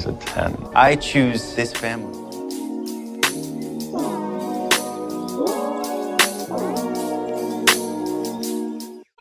he's a 10. I choose this family.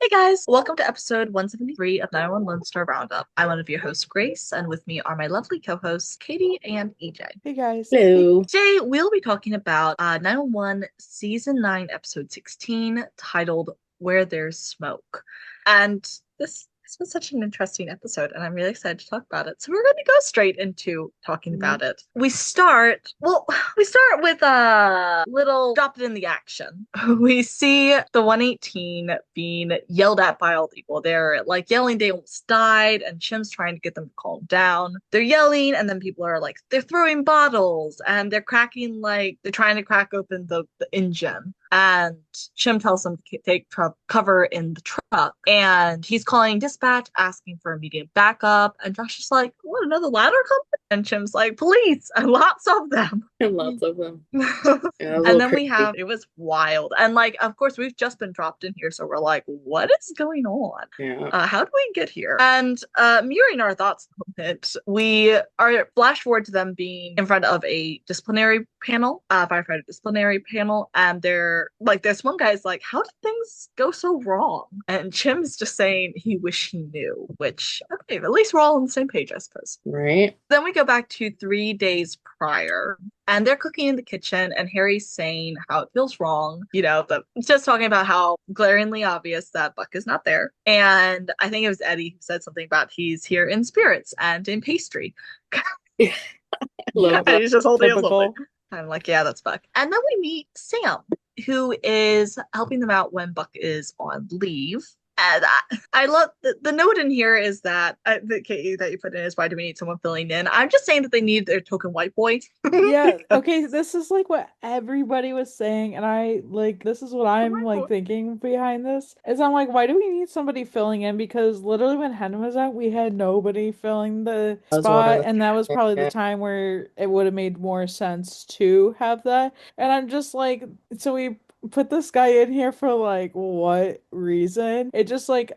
Hey guys, welcome to episode 173 of 911 Lone Star Roundup. I'm one of your hosts, Grace, and with me are my lovely co-hosts, Katie and EJ. Hey guys. Hello. Today, we'll be talking about 911 Season 9, Episode 16, titled Where There's Smoke. And this was such an interesting episode, and I'm really excited to talk about it. So we're going to go straight into talking about it. We start with a little drop it in the action. We see the 118 being yelled at by all the people. They're like yelling they almost died, and Chim's trying to get them to calm down. They're yelling, and then people are like, they're throwing bottles, and they're cracking, like, they're trying to crack open the engine. And Chim tells them to take cover in the truck. And he's calling dispatch, asking for immediate backup. And Josh is like, what, another ladder company? And Chim's like, police, and lots of them. And lots of them. Yeah, And then it was wild. And like, of course, we've just been dropped in here. So we're like, what is going on? Yeah. How do we get here? And mirroring our thoughts a bit, we are flash forward to them being in front of a disciplinary panel, firefighter disciplinary panel. And they're like, this one guy's like, how did things go so wrong? And Chim's just saying he wish he knew, which, okay, at least we're all on the same page, I suppose. Right. Then we go back to 3 days prior, and they're cooking in the kitchen, and Harry's saying how it feels wrong. You know, just talking about how glaringly obvious that Buck is not there. And I think it was Eddie who said something about he's here in spirits and in pastry. I love that. He's just holding Typical. something. I'm like, yeah, that's Buck. And then we meet Sam, who is helping them out when Buck is on leave. And I love the note in here is that Katie, that you put in is, why do we need someone filling in? I'm just saying that they need their token white boy. Yeah, okay, this is like what everybody was saying, and I like this is what I'm like thinking behind this. Is I'm like, why do we need somebody filling in? Because literally when Hen was out, we had nobody filling the spot, and that was probably the time where it would have made more sense to have that. And I'm just like, so we put this guy in here for like what reason? It just like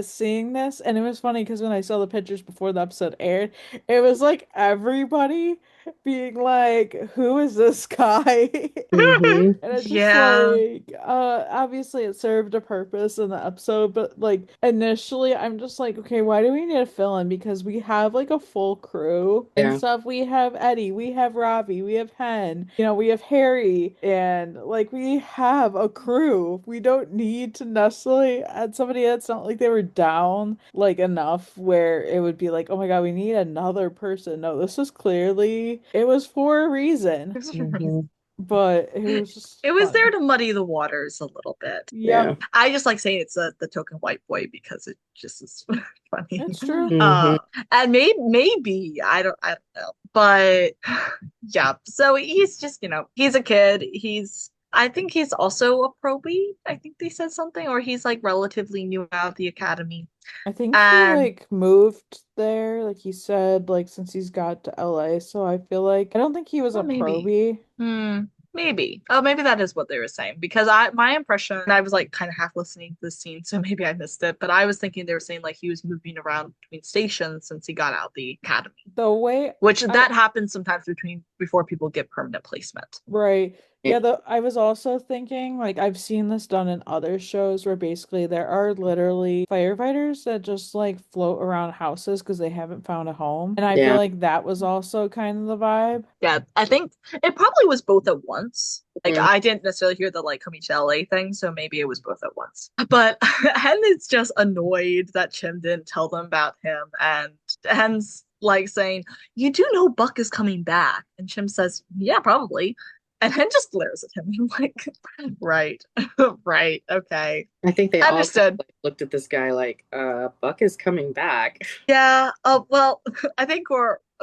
seeing this, and it was funny because when I saw the pictures before the episode aired, it was like everybody being like, who is this guy? Mhm. And it's just Yeah. like obviously it served a purpose in the episode, but like initially I'm just like, okay, why do we need a fill-in? Because we have like a full crew and Yeah. stuff. We have Eddie, we have Robbie, we have Hen, you know, we have Harry, and like we have a crew. We don't need to necessarily add somebody that's not like they were down like enough where it would be like, oh my god, we need another person. No, this was clearly, it was for a reason, Mhm. but it was just It was funny. there to muddy the waters a little bit. Yeah, I just like saying it's the token white boy because it just is funny. it's true. Mhm. And maybe I don't know, but yeah. So he's just, you know, he's a kid. I think he's also a probie. I think they said something, or he's like relatively new out of the academy. I think he And like moved there, like he said, like since he's got to LA. So I feel like I don't think he was Well, a maybe. probie. Maybe. Oh, maybe that is what they were saying, because my impression, I was like kind of half listening to this scene, so maybe I missed it, but I was thinking they were saying like he was moving around between stations since he got out of the academy, The way which that happens sometimes before people get permanent placement. right. Yeah. Yeah, I was also thinking, like, I've seen this done in other shows where basically there are literally firefighters that just like float around houses because they haven't found a home. And I feel Yeah. like that was also kind of the vibe. Yeah, I think it probably was both at once. Like, Mhm. I didn't necessarily hear the like coming to LA thing, so maybe it was both at once. But Hen is just annoyed that Chim didn't tell them about him, and Hen's like saying, "You do know Buck is coming back," and Chim says, "Yeah, probably." And Hen just glares at him. I'm like, right, right, okay. I think they all Understood. like, looked at this guy like, Buck is coming back. Yeah, well, I think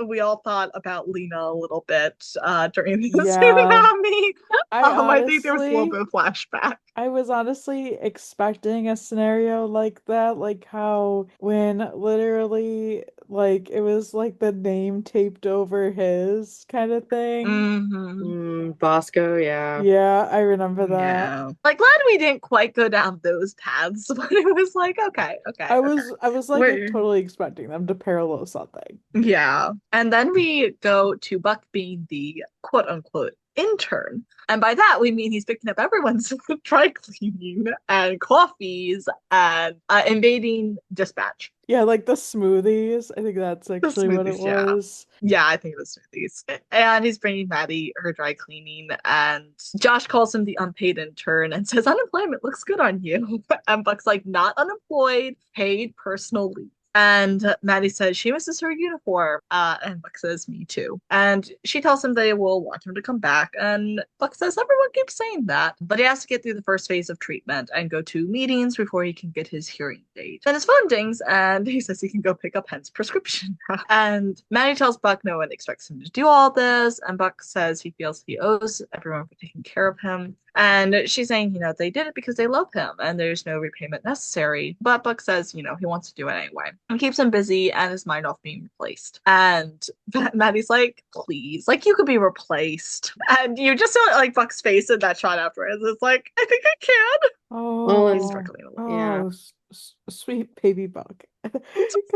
we all thought about Lena a little bit during the Yeah. tsunami. I think there was a little honestly- bit of flashback. I was honestly expecting a scenario like that, like how when literally like it was like the name taped over his kind of thing. Bosco, yeah. Yeah, I remember that. Yeah. Like, glad we didn't quite go down those paths, but it was like, okay. I was like We're- totally expecting them to parallel something. Yeah. And then we go to Buck being the quote unquote intern. And by that, we mean he's picking up everyone's dry cleaning and coffees and invading dispatch. Yeah, like the smoothies. I think that's The actually what it smoothies, yeah. was. Yeah, I think it was smoothies. And he's bringing Maddie her dry cleaning. And Josh calls him the unpaid intern and says, unemployment looks good on you. And Buck's like, not unemployed, paid personal leave. And Maddie says she misses her uniform. And Buck says, me too. And she tells him they will want him to come back. And Buck says, everyone keeps saying that. But he has to get through the first phase of treatment and go to meetings before he can get his hearing date. Then his phone dings and he says he can go pick up Hen's prescription. And Maddie tells Buck no one expects him to do all this. And Buck says he feels he owes everyone for taking care of him. And she's saying, they did it because they love him and there's no repayment necessary. But Buck says, he wants to do it anyway. And keeps him busy and his mind off being replaced. And Maddie's like, please, like you could be replaced. And you just saw like Buck's face in that shot afterwards. It's like, I think I can. Oh, He's struggling a little. Yeah. Sweet baby Buck. Because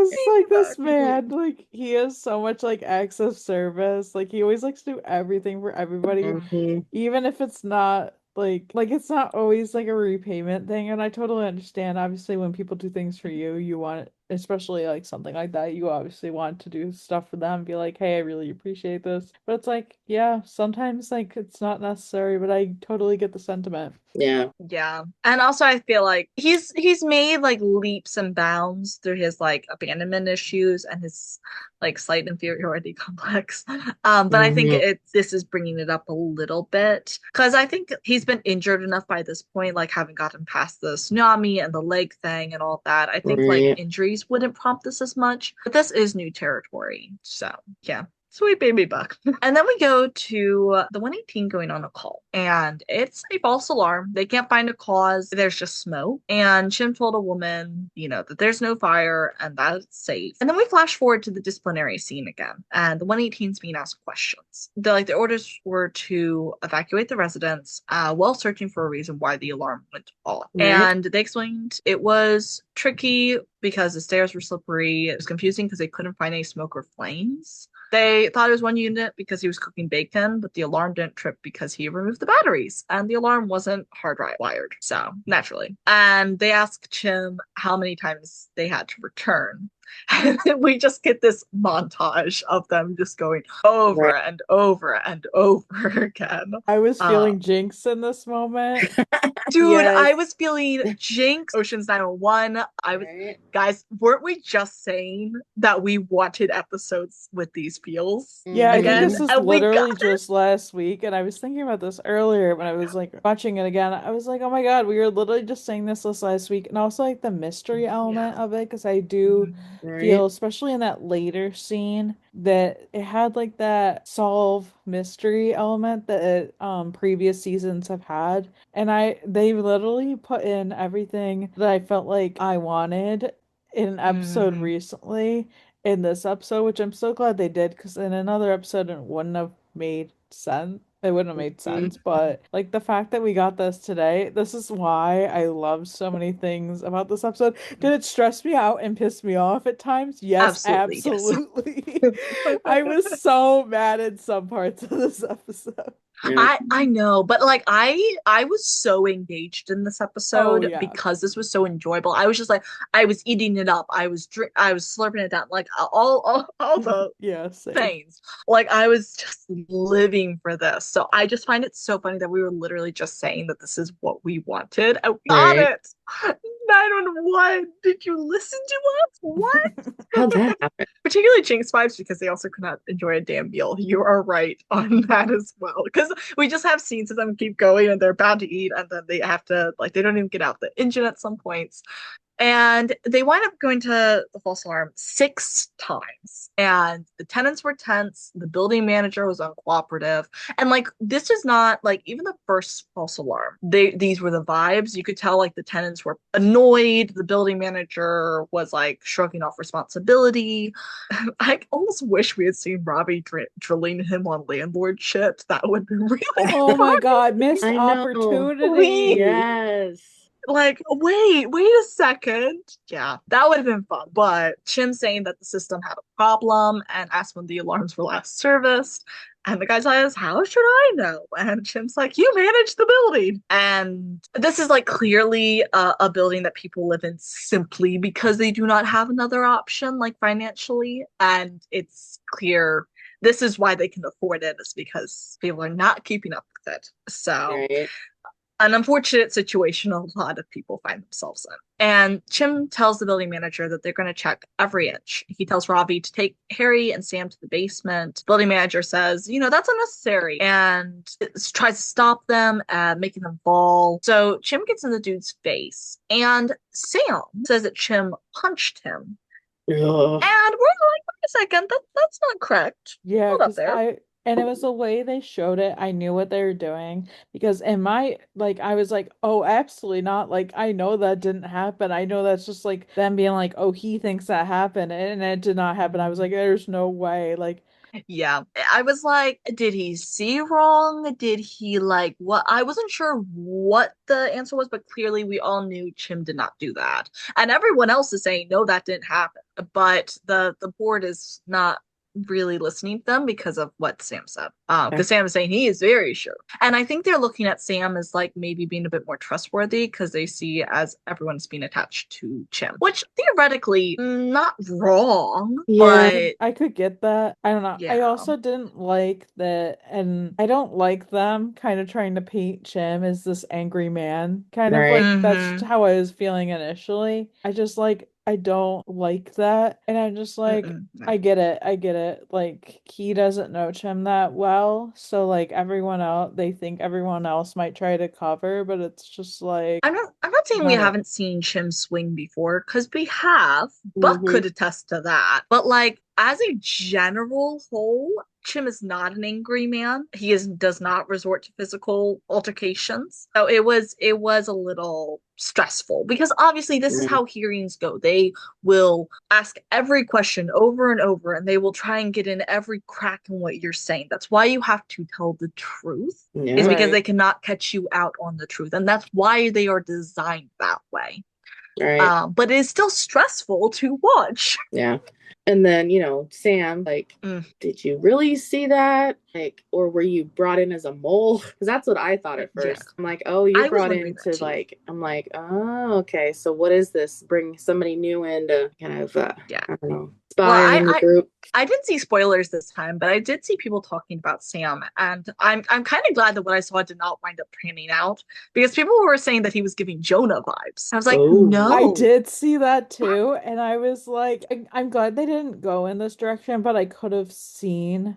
Baby like this Buck. man, like he has so much like acts of service. Like he always likes to do everything for everybody, Mhm. even if it's not like it's not always like a repayment thing. And I totally understand. Obviously, when people do things for you, you want, especially like something like that, you obviously want to do stuff for them, be like, hey, I really appreciate this. But it's like, yeah, sometimes like it's not necessary, but I totally get the sentiment. Yeah. Yeah. And also I feel like he's made like leaps and bounds through his like abandonment issues and his like slight inferiority complex. But I think this is bringing it up a little bit because I think he's been injured enough by this point, like having gotten past the tsunami and the leg thing and all that. I think like Right. injuries wouldn't prompt this as much, but this is new territory. So yeah. Sweet baby Buck. And then we go to the 118 going on a call, and it's a false alarm. They can't find a cause. There's just smoke. And Chim told a woman, that there's no fire and that it's safe. And then we flash forward to the disciplinary scene again, and the 118's being asked questions. The orders were to evacuate the residents while searching for a reason why the alarm went off. Right. And they explained it was tricky because the stairs were slippery. It was confusing because they couldn't find any smoke or flames. They thought it was one unit because he was cooking bacon, but the alarm didn't trip because he removed the batteries and the alarm wasn't hardwired. So naturally. And they asked Chim how many times they had to return. And then we just get this montage of them just going over and over and over again. I was feeling Jinx in this moment. Dude, Yes. I was feeling Jinx, Ocean's 901. Guys, weren't we just saying that we wanted episodes with these feels? Yeah, I Again, think this is and we literally got it. just last week, and I was thinking about this earlier when I was like watching it again. I was like, oh my God, we were literally just saying this last week, and also like the mystery element of it, because I do feel, especially in that later scene, that it had like that solve mystery element that previous seasons have had, and they literally put in everything that I felt like I wanted in an episode recently in this episode, which I'm so glad they did, because in another episode it wouldn't have made sense. It wouldn't have made sense, but like the fact that we got this today, this is why I love so many things about this episode. Did it stress me out and piss me off at times? Yes, Absolutely, absolutely. I was so mad at some parts of this episode. I know, but like I was so engaged in this episode yeah. because this was so enjoyable. I was just like I was eating it up. I was slurping it down, like all the Yeah, same. things. Like I was just living for this. So I just find it so funny that we were literally just saying that this is what we wanted. I got it. 911. Did you listen to us? What? How'd that happen? Particularly Jinx vibes because they also could not enjoy a damn meal. You are right on that as well. Because we just have scenes of them keep going and they're about to eat and then they have to, like, they don't even get out the engine at some points. And they wind up going to the false alarm 6 times. And the tenants were tense. The building manager was uncooperative. And like this is not like even the first false alarm. These were the vibes. You could tell like the tenants were annoyed. The building manager was like shrugging off responsibility. I almost wish we had seen Robbie drilling him on landlord shit. That would be really Oh my God, missed I know. opportunity. Yes. like, wait a second. Yeah, that would have been fun. But Chim saying that the system had a problem and asked when the alarms were last serviced. And the guy says, how should I know? And Chim's like, you manage the building. And this is like clearly a building that people live in simply because they do not have another option, like financially. And it's clear this is why they can afford it, is because people are not keeping up with it. So Right. an unfortunate situation a lot of people find themselves in. And Chim tells the building manager that they're going to check every inch. He tells Ravi to take Harry and Sam to the basement. Building manager says, that's unnecessary, and tries to stop them, making them fall. So Chim gets in the dude's face, and Sam says that Chim punched him. Ugh. And we're like, wait a second, that's not correct. Yeah, Hold up because there. and it was the way they showed it. I knew what they were doing because in my, like, I was like, oh, absolutely not. Like, I know that didn't happen. I know that's just like them being like, oh, he thinks that happened and it did not happen. I was like, there's no way. Like, Yeah, I was like, did he see wrong? Did he like what? I wasn't sure what the answer was, but clearly we all knew Chim did not do that. And everyone else is saying, no, that didn't happen. But the board is not really listening to them because of what Sam said. Because Sam is saying he is very sure. And I think they're looking at Sam as like maybe being a bit more trustworthy because they see as everyone's being attached to Chim, which theoretically not wrong, Yeah. but I could get that. I don't know. I yeah. also didn't like that, and I don't like them kind of trying to paint Chim as this angry man. Kind of Right. like that's Mm-hmm. how I was feeling initially. I don't like that. And I'm just like, No. I get it. I get it. Like he doesn't know Chim that well. So like everyone else, they think everyone else might try to cover, but it's just like I'm not saying we not it. haven't seen Chim swing before, because we have. Buck Mm-hmm. could attest to that. But like as a general whole, Chim is not an angry man. He does not resort to physical altercations. So it was a little stressful because obviously this is how hearings go. They will ask every question over and over, and they will try and get in every crack in what you're saying. That's why you have to tell the truth, is Yeah. because they Right. cannot catch you out on the truth. And that's why they are designed that way. Right. But it is still stressful to watch. Yeah. And then, Sam, like, Mm, did you really see that? Like, or were you brought in as a mole? Because that's what I thought at yeah, first. I'm like, oh, you're I was brought wondering in that to too. like, I'm like, oh, okay. So what is this? Bring somebody new in to kind of, Yeah. I don't know, Well, spy on the group. I didn't see spoilers this time, but I did see people talking about Sam, and I'm kind of glad that what I saw did not wind up panning out because people were saying that he was giving Jonah vibes. I was like, Oh, I no. did see that too, and I was like, I'm glad they didn't go in this direction, but I could have seen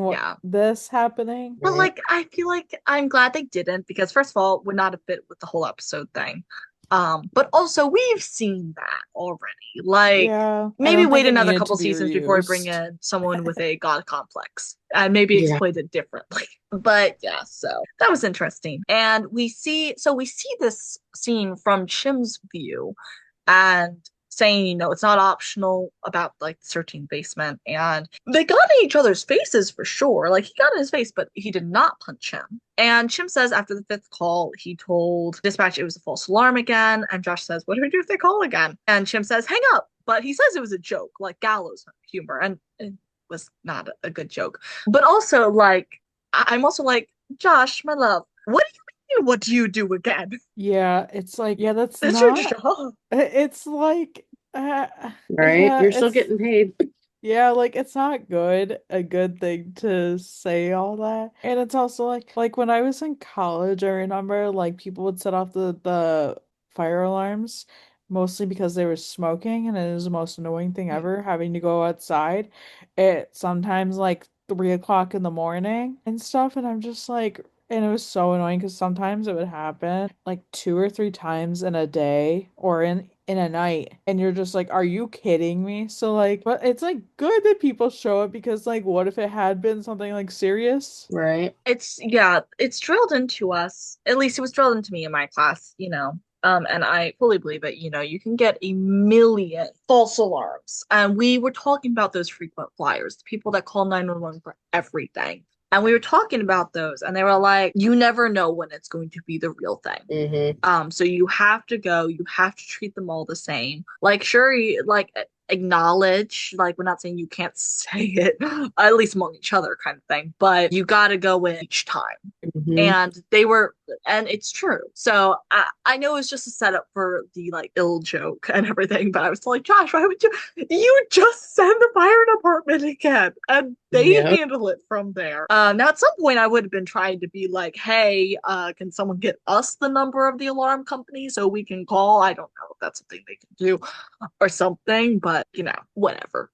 what Yeah. this happening. But right. like I feel like I'm glad they didn't because first of all, would not have fit with the whole episode thing. But also we've seen that already. Like Yeah, I maybe don't think wait it another needed to couple be seasons before we bring reused. in someone with a god complex and maybe Yeah. explain it differently. But yeah, so that was interesting. And we see this scene from Chim's view and saying, it's not optional about like searching basement. And they got in each other's faces for sure. Like he got in his face, but he did not punch him. And Chim says after the fifth call, he told dispatch it was a false alarm again. And Josh says, what do we do if they call again? And Chim says, hang up. But he says it was a joke, like gallows humor. And it was not a good joke. But also, like, I'm also like, Josh, my love, what do you mean? What do you do again? Yeah, it's like, yeah, that's That's your not. job. It's like, Right. yeah, You're still getting paid. yeah, like it's not a good thing to say all that. And it's also like when I was in college, I remember like people would set off the fire alarms mostly because they were smoking and it is the most annoying thing ever having to go outside at sometimes like 3 o'clock in the morning and stuff. And I'm just like, And it was so annoying because sometimes it would happen like 2 or 3 times in a day or in a night. And you're just like, are you kidding me? So like, but it's like good that people show it because like what if it had been something like serious? Right. It's drilled into us. At least it was drilled into me in my class, and I fully believe it. You can get a million false alarms. And we were talking about those frequent flyers, the people that call 911 for everything. And we were talking about those, and they were like, you never know when it's going to be the real thing. So you have to go, you have to treat them all the same. Like, sure, like acknowledge, like we're not saying you can't say it, at least among each other kind of thing, but you got to go in each time. And it's true. So I know it's just a setup for the like ill joke and everything, but I was like, Josh, why would you just send the fire department again? And they handle it from there. Now at some point I would have been trying to be like, hey, can someone get us the number of the alarm company so we can call? I don't know if that's something they can do or something, but whatever.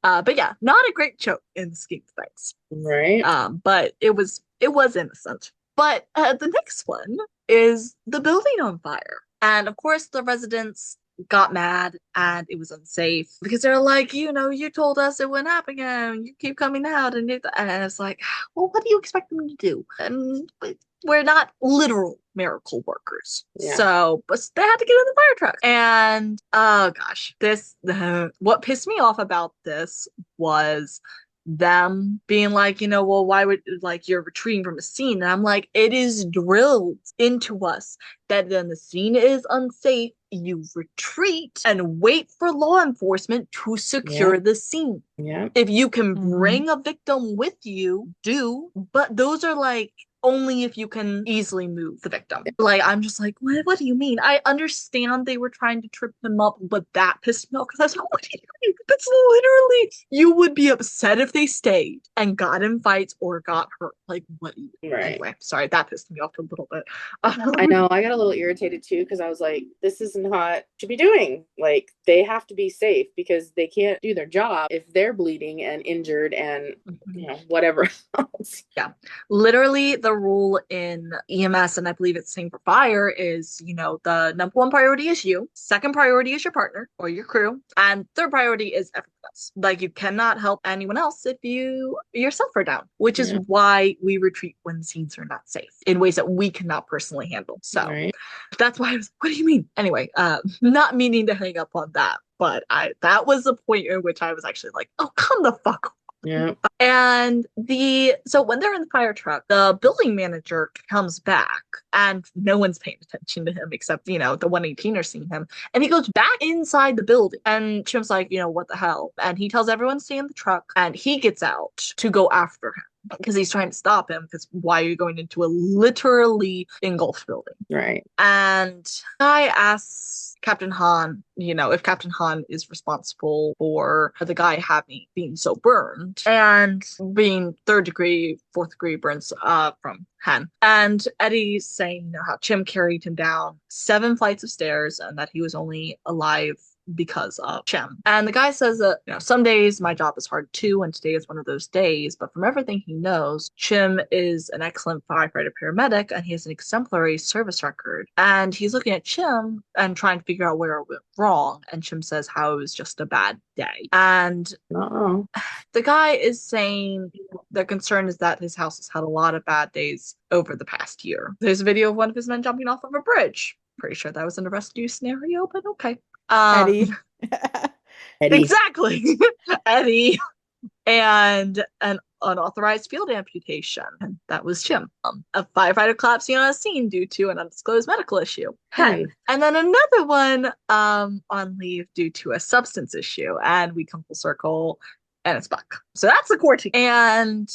But yeah, not a great joke in the scheme of things. Right. But it was innocent. But the next one is the building on fire. And of course, the residents got mad and it was unsafe because they're like, you told us it wouldn't happen again. You keep coming out and it's like, well, what do you expect them to do? And we're not literal miracle workers. Yeah. So, but they had to get in the fire truck. And oh gosh, what pissed me off about this was them being like, well, why would like you're retreating from a scene? And I'm like, it is drilled into us that then the scene is unsafe, you retreat and wait for law enforcement to secure the scene. Yeah. If you can bring a victim with you, do, but those are like only if you can easily move the victim. Like, I'm just like, what do you mean? I understand they were trying to trip him up, but that pissed me off because I was like, what do you mean? That's literally, you would be upset if they stayed and got in fights or got hurt. Like, what do you mean? Right. Anyway, sorry, that pissed me off a little bit. I know, I got a little irritated too because I was like, this is not should be doing. Like, they have to be safe because they can't do their job if they're bleeding and injured and whatever else. Yeah, literally the rule in EMS, and I believe it's the same for fire, is the number one priority is you, second priority is your partner or your crew, and third priority is everyone else. Like, you cannot help anyone else if you yourself are down, which is why we retreat when scenes are not safe in ways that we cannot personally handle. So that's why I was, what do you mean? Anyway, not meaning to hang up on that, but that was the point in which I was actually like, oh, come the fuck on. Yeah. And so when they're in the fire truck, the building manager comes back and no one's paying attention to him except, the 118er seeing him. And he goes back inside the building and Chim's like, what the hell? And he tells everyone to stay in the truck and he gets out to go after him because he's trying to stop him because why are you going into a literally engulfed building? Right. And I asks Captain Han, if Captain Han is responsible for the guy being so burned and being third degree, fourth degree burns from Han. And Eddie's saying, how Chim carried him down 7 flights of stairs and that he was only alive because of Chim. And the guy says that, some days my job is hard too, and today is one of those days, but from everything he knows, Chim is an excellent firefighter paramedic and he has an exemplary service record. And he's looking at Chim and trying to figure out where it went wrong. And Chim says how it was just a bad day. And the guy is saying the concern is that his house has had a lot of bad days over the past year. There's a video of one of his men jumping off of a bridge. Pretty sure that was an arrest you scenario, but okay. Eddie. Exactly. Eddie. And an unauthorized field amputation. And that was Chim. A firefighter collapsing on a scene due to an undisclosed medical issue. And then another one on leave due to a substance issue. And we come full circle and it's Buck. So that's the core team. And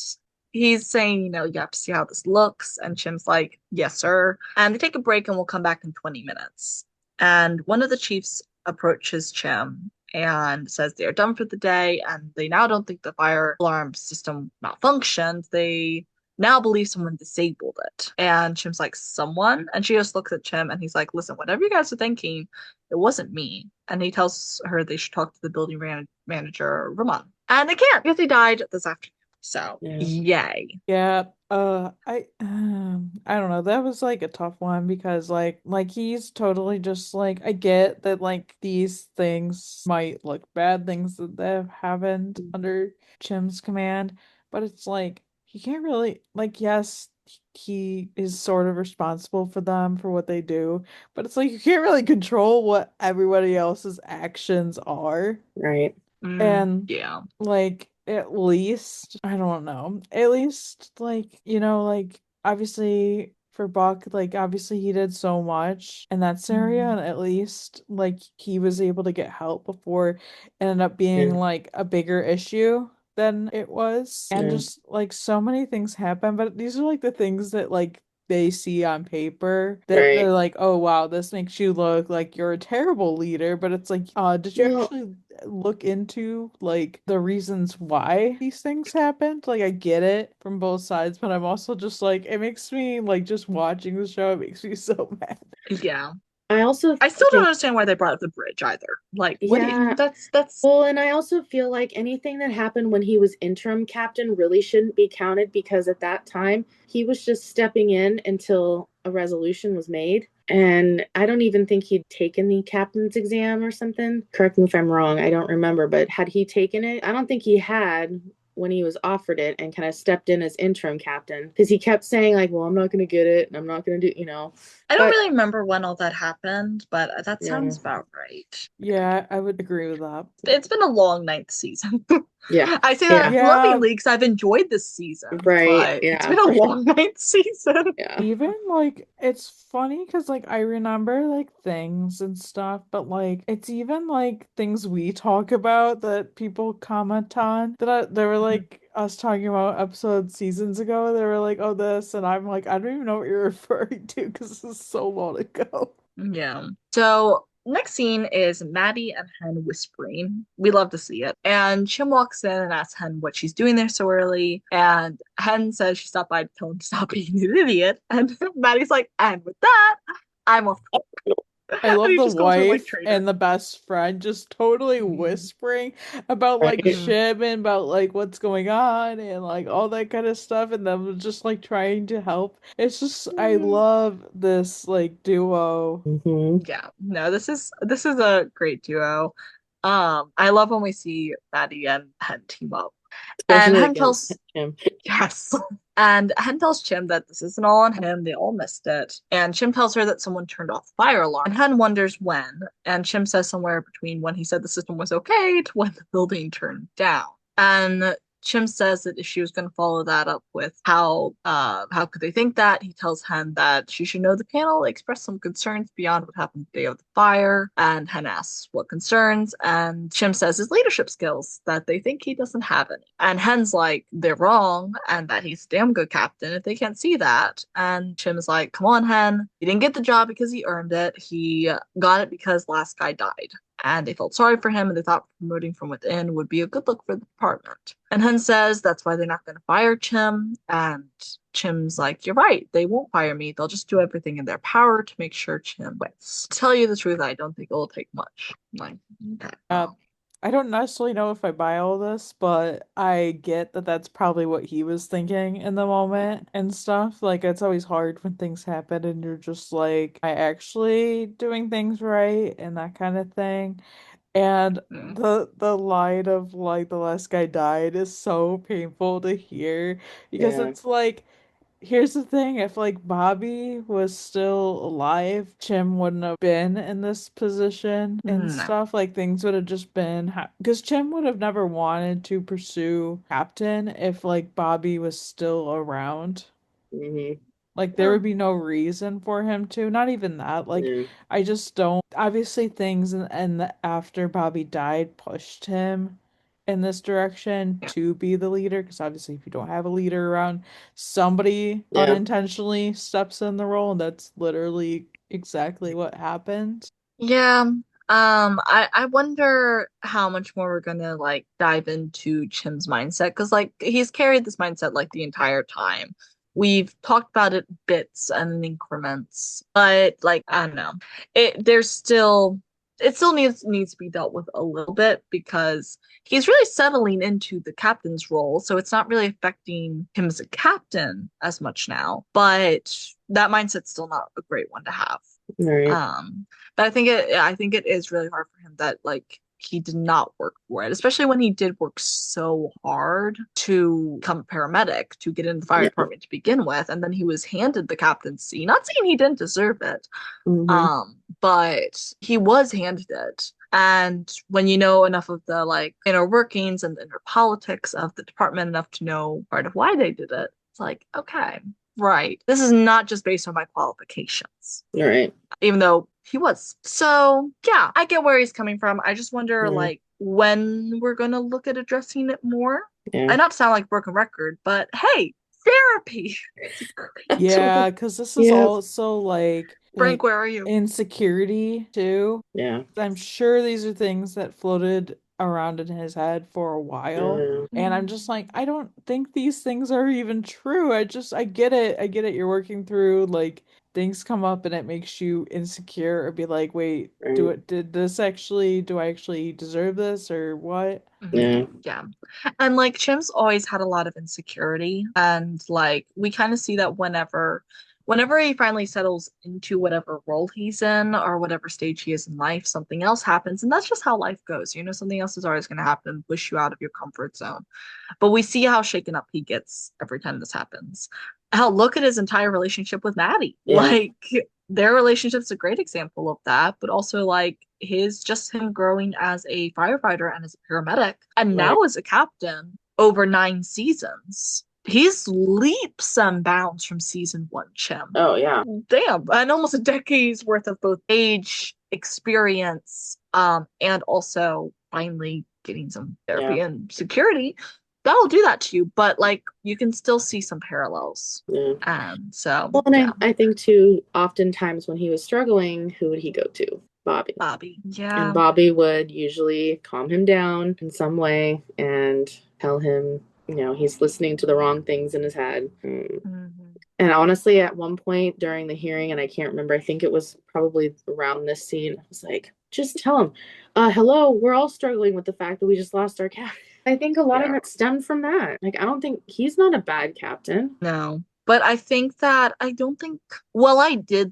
he's saying, you have to see how this looks. And Chim's like, yes, sir. And they take a break and we'll come back in 20 minutes. And one of the chiefs approaches Chim and says they are done for the day and they now don't think the fire alarm system malfunctioned. They now believe someone disabled it. And Chim's like, someone? And she just looks at Chim and he's like, listen, whatever you guys are thinking, it wasn't me. And he tells her they should talk to the building manager, Ramon. And they can't because he died this afternoon. So, Yeah. yay. Yeah, I don't know. That was like a tough one because like he's totally just like I get that like these things might look bad things that have happened under Chim's command, but it's like he can't really like yes, he is sort of responsible for them for what they do, but it's like you can't really control what everybody else's actions are. Right. And Yeah. like at least, I don't know. At least like, like obviously for Buck, like obviously he did so much in that scenario and at least like he was able to get help before it ended up being Yeah. like a bigger issue than it was. And Yeah. just like so many things happen, but these are like the things that like they see on paper that they're Right. like, oh wow, this makes you look like you're a terrible leader. But it's like, did you Well, actually look into like the reasons why these things happened? Like I get it from both sides, but I'm also just like it makes me like just watching the show, it makes me so mad. Yeah. I also I still don't think, understand why they brought up the bridge either. Like, what do yeah. that's Well, and I also feel like anything that happened when he was interim captain really shouldn't be counted because at that time he was just stepping in until a resolution was made. And I don't even think he'd taken the captain's exam or something. Correct me if I'm wrong. I don't remember. But had he taken it? I don't think he had when he was offered it and kind of stepped in as interim captain because he kept saying, like, well, I'm not going to get it and I'm not going to do. I don't But really remember when all that happened, but that yeah, sounds about right. Yeah, I would agree with that. It's been a long ninth season. yeah, I say that yeah, Yeah, lovingly because I've enjoyed this season, right. but it's Yeah, been a for sure. long ninth season. Yeah. even like it's funny because like I remember like things and stuff, but like it's even like things we talk about that people comment on they were like us talking about episodes seasons ago. They were like, "Oh, this," and I'm like, I don't even know what you're referring to because this is so long ago. Yeah. So next scene is Maddie and Hen whispering. We love to see it. And Chim walks in and asks Hen what she's doing there so early. And Hen says she stopped by to tell him to stop being an idiot. And Maddie's like, and with that, I'm off. I And love he the just calls her like wife traitor. and the best friend just totally Mhm. whispering about like Right. Shib and about like what's going on and like all that kind of stuff and them just like trying to help. It's just I love this like duo. Hmm. Yeah, no, this is a great duo. I love when we see Maddie and Hen team up. And Especially Hen against tells him. Yes. And Hen tells Chim that this isn't all on him, they all missed it. And Chim tells her that someone turned off the fire alarm. And Hen wonders when. And Chim says somewhere between when he said the system was okay to when the building turned down. And Chim says that if she was going to follow that up with how could they think that, he tells Hen that she should know the panel expressed some concerns beyond what happened the day of the fire. And Hen asks what concerns, and Chim says his leadership skills, that they think he doesn't have any. And Hen's like, they're wrong, and that he's a damn good captain if they can't see that. And Chim's like, come on, Hen. He didn't get the job because he earned it. He got it because last guy died. And they felt sorry for him and they thought promoting from within would be a good look for the department. And Hen says that's why they're not going to fire Chim. And Chim's like, you're right, they won't fire me. They'll just do everything in their power to make sure Chim wins. To tell you the truth, I don't think it will take much. I'm like, okay. I don't necessarily know if I buy all this, but I get that that's probably what he was thinking in the moment and stuff. Like, it's always hard when things happen and you're just like, I actually doing things right and that kind of thing. And Mm. the line of like the last guy died is so painful to hear because Yeah. it's like here's the thing, if like Bobby was still alive, Chim wouldn't have been in this position and No. stuff. Like things would have just been because Chim would have never wanted to pursue Captain if like Bobby was still around. Hmm. Like there Yeah. would be no reason for him to. Not even that. Like Yeah. I just don't. Obviously, things and after Bobby died pushed him in this direction Yeah. to be the leader. Because obviously, if you don't have a leader around, somebody Yeah. unintentionally steps in the role, and that's literally exactly what happened. Yeah. I wonder how much more we're gonna like dive into Chim's mindset because like he's carried this mindset like the entire time. We've talked about it bits and in increments, but like I don't know. There's still it still needs to be dealt with a little bit because he's really settling into the captain's role, so it's not really affecting him as a captain as much now. But that mindset's still not a great one to have. Right. But I think it is really hard for him that like he did not work for it, especially when he did work so hard to become a paramedic to get in the fire department to begin with, and then he was handed the captaincy. Not saying he didn't deserve it, but he was handed it. And when you know enough of the like inner workings and the inner politics of the department enough to know part of why they did it, it's like, okay, right. This is not just based on my qualifications. Right. Even though he was. So yeah, I get where he's coming from. I just wonder like when we're gonna look at addressing it more. And not to sound like a broken record, but hey, therapy. Yeah, because this is also like Frank, where are you? Insecurity too. Yeah. I'm sure these are things that floated around in his head for a while. And I'm just like, I don't think these things are even true. I get it. I get it. You're working through like things come up and it makes you insecure or be like, wait, do I actually deserve this or what? Yeah. Yeah. And like Chim's always had a lot of insecurity, and like we kind of see that whenever he finally settles into whatever role he's in or whatever stage he is in life, something else happens. And that's just how life goes. You know, something else is always going to happen and push you out of your comfort zone. But we see how shaken up he gets every time this happens. Hell, look at his entire relationship with Maddie. Yeah. Like their relationship's a great example of that, but also like him growing as a firefighter and as a paramedic, and now as a captain over 9 seasons. He's leaps and bounds from season 1, Chim. Oh, yeah. Damn. And almost a decade's worth of both age, experience, and also finally getting some therapy and security. That'll do that to you, but like you can still see some parallels. Yeah. So well, and I think too, oftentimes when he was struggling, who would he go to? Bobby. Yeah. And Bobby would usually calm him down in some way and tell him, you know, he's listening to the wrong things in his head. And honestly, at one point during the hearing, and I can't remember, I think it was probably around this scene, I was like, just tell him, hello, we're all struggling with the fact that we just lost our captain. I think a lot of it stemmed from that. Like, I don't think he's not a bad captain. No. But I did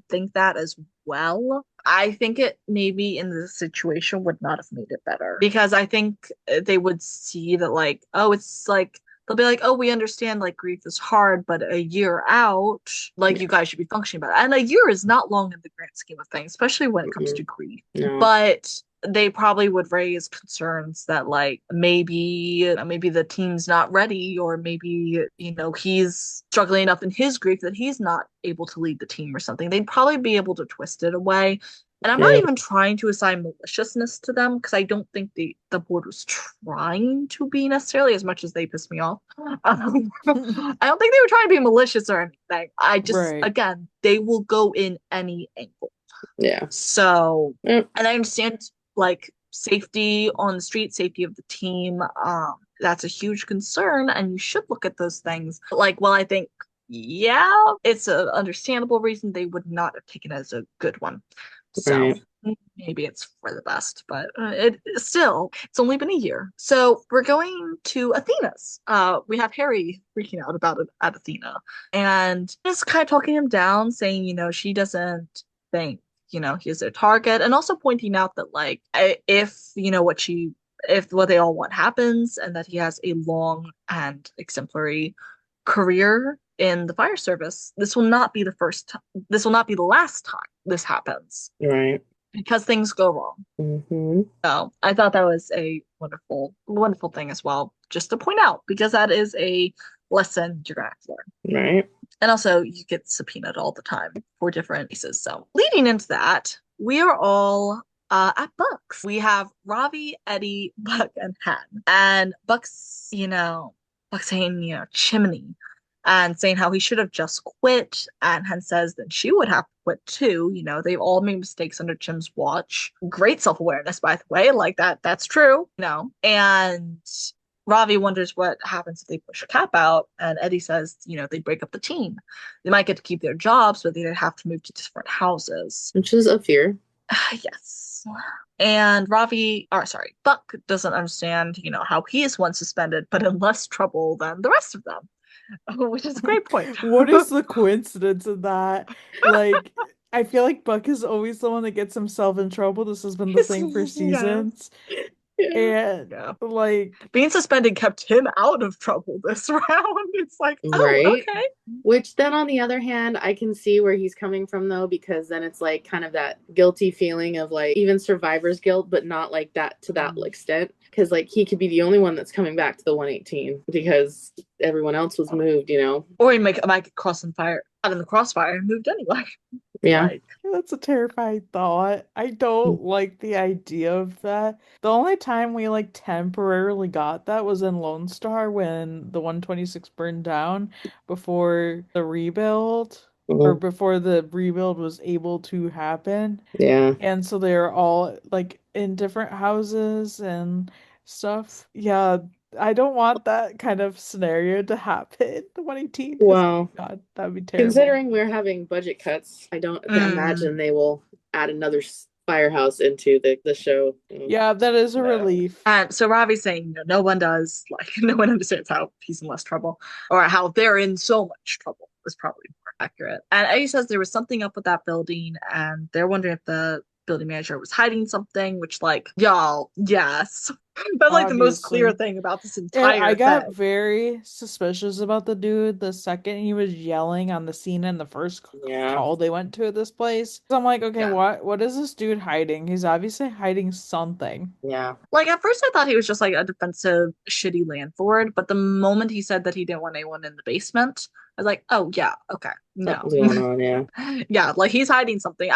think that as well. I think it maybe in this situation would not have made it better, because I think they would see that like, oh, it's like, they'll be like, oh, we understand like grief is hard, but a year out, like you guys should be functioning better. And a year is not long in the grand scheme of things, especially when it comes to grief. No. But they probably would raise concerns that like maybe the team's not ready, or maybe, you know, he's struggling enough in his grief that he's not able to lead the team or something. They'd probably be able to twist it away. And I'm not even trying to assign maliciousness to them, because I don't think the board was trying to be necessarily, as much as they pissed me off. I don't think they were trying to be malicious or anything. I just, again, they will go in any angle. Yeah. So, and I understand like safety on the street, safety of the team. That's a huge concern, and you should look at those things. But like, well, I think, yeah, it's an understandable reason they would not have taken it as a good one. So maybe it's for the best, but it's only been a year. So we're going to Athena's. We have Harry freaking out about it at Athena, and just kind of talking him down, saying, you know, she doesn't think, you know, he's their target, and also pointing out that like if, you know, if what they all want happens, and that he has a long and exemplary career in the fire service, this will not be the last time this happens. Right. Because things go wrong. So I thought that was a wonderful, wonderful thing as well, just to point out, because that is a lesson you're gonna have to learn. Right. And also you get subpoenaed all the time for different cases. So leading into that, we are all at Buck's. We have Ravi, Eddie, Buck, and Hen. And Buck's saying, you know, chimney, and saying how he should have just quit. And Hen says that she would have to quit too. You know, they've all made mistakes under Chim's watch. Great self-awareness, by the way. Like that's true. You know, and Ravi wonders what happens if they push Cap out. And Eddie says, you know, they break up the team. They might get to keep their jobs, but they'd have to move to different houses. Which is a fear. Yes. And Buck doesn't understand, how he is one suspended, but in less trouble than the rest of them, which is a great point. What is the coincidence of that? Like, I feel like Buck is always the one that gets himself in trouble. This has been the thing for Yeah. seasons. Yeah. And Yeah. like, Being suspended kept him out of trouble this round. It's like, oh, Right. okay. Which then on the other hand, I can see where he's coming from though, because then it's like kind of that guilty feeling of like even survivor's guilt, but not like that to that extent. Because like he could be the only one that's coming back to the 118 because everyone else was moved, Or he might get crossed in fire out in the crossfire and moved anyway. Yeah. Like, that's a terrifying thought. I don't like the idea of that. The only time we like temporarily got that was in Lone Star when the 126 burned down before the rebuild, or Mhm. before the rebuild was able to happen. Yeah. And so they're all like in different houses and stuff. Yeah, I don't want that kind of scenario to happen. The 118, because oh Well, my God, that'd be terrible. considering we're having budget cuts, I don't imagine they will add another firehouse into the show. Yeah, that is a No. relief. And so Ravi's saying, no one does, like, no one understands how he's in less trouble, or how they're in so much trouble is probably more accurate. And Eddie says there was something up with that building, and they're wondering if the building manager was hiding something, which, like, y'all, yes. That's like the most clear Obviously. thing about this And entire I got thing. very suspicious about the dude the second he was yelling on the scene in the first Yeah. call they went to at this place. So I'm like, okay, Yeah. what is this dude hiding? He's obviously hiding something. Yeah. Like, at first I thought he was just like a defensive, shitty landlord, but the moment he said that he didn't want anyone in the basement, I was like, oh yeah, okay, no. Something's going on, yeah. Yeah, like he's hiding something.